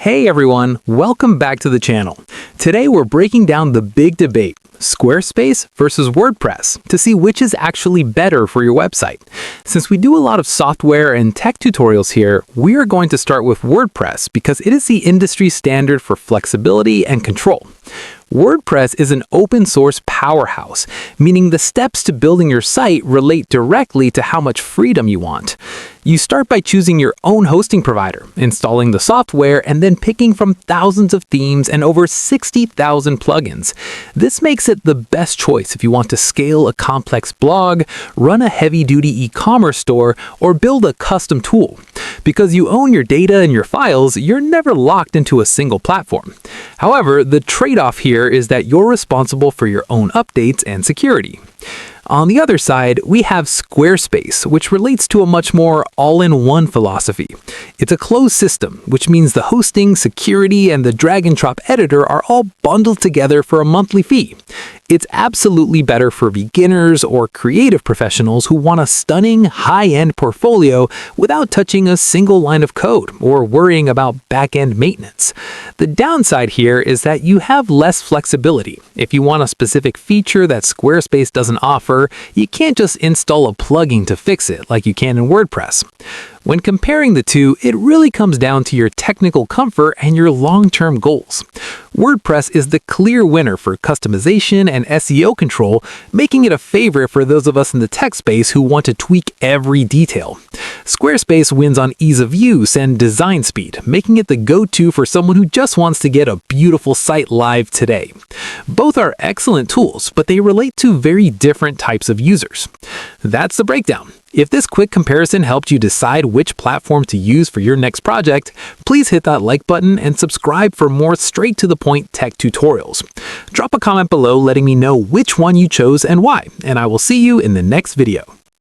Hey everyone, welcome back to the channel. Today we're breaking down the big debate, Squarespace versus WordPress, to see which is actually better for your website. Since we do a lot of software and tech tutorials here, we are going to start with WordPress because it is the industry standard for flexibility and control. WordPress is an open source powerhouse, meaning the steps to building your site relate directly to how much freedom you want. You start by choosing your own hosting provider, installing the software, and then picking from thousands of themes and over 60,000 plugins. This makes it the best choice if you want to scale a complex blog, run a heavy-duty e-commerce store, or build a custom tool. Because you own your data and your files, you're never locked into a single platform. However, the trade-off here is that you're responsible for your own updates and security. On the other side, we have Squarespace, which relates to a much more all-in-one philosophy. It's a closed system, which means the hosting, security, and the drag-and-drop editor are all bundled together for a monthly fee. It's absolutely better for beginners or creative professionals who want a stunning, high-end portfolio without touching a single line of code or worrying about back-end maintenance. The downside here is that you have less flexibility. If you want a specific feature that Squarespace doesn't offer, you can't just install a plugin to fix it like you can in WordPress. When comparing the two, it really comes down to your technical comfort and your long-term goals. WordPress is the clear winner for customization and SEO control, making it a favorite for those of us in the tech space who want to tweak every detail. Squarespace wins on ease of use and design speed, making it the go-to for someone who just wants to get a beautiful site live today. Both are excellent tools, but they relate to very different types of users. That's the breakdown. If this quick comparison helped you decide which platform to use for your next project, please hit that like button and subscribe for more straight-to-the-point tech tutorials. Drop a comment below letting me know which one you chose and why, and I will see you in the next video.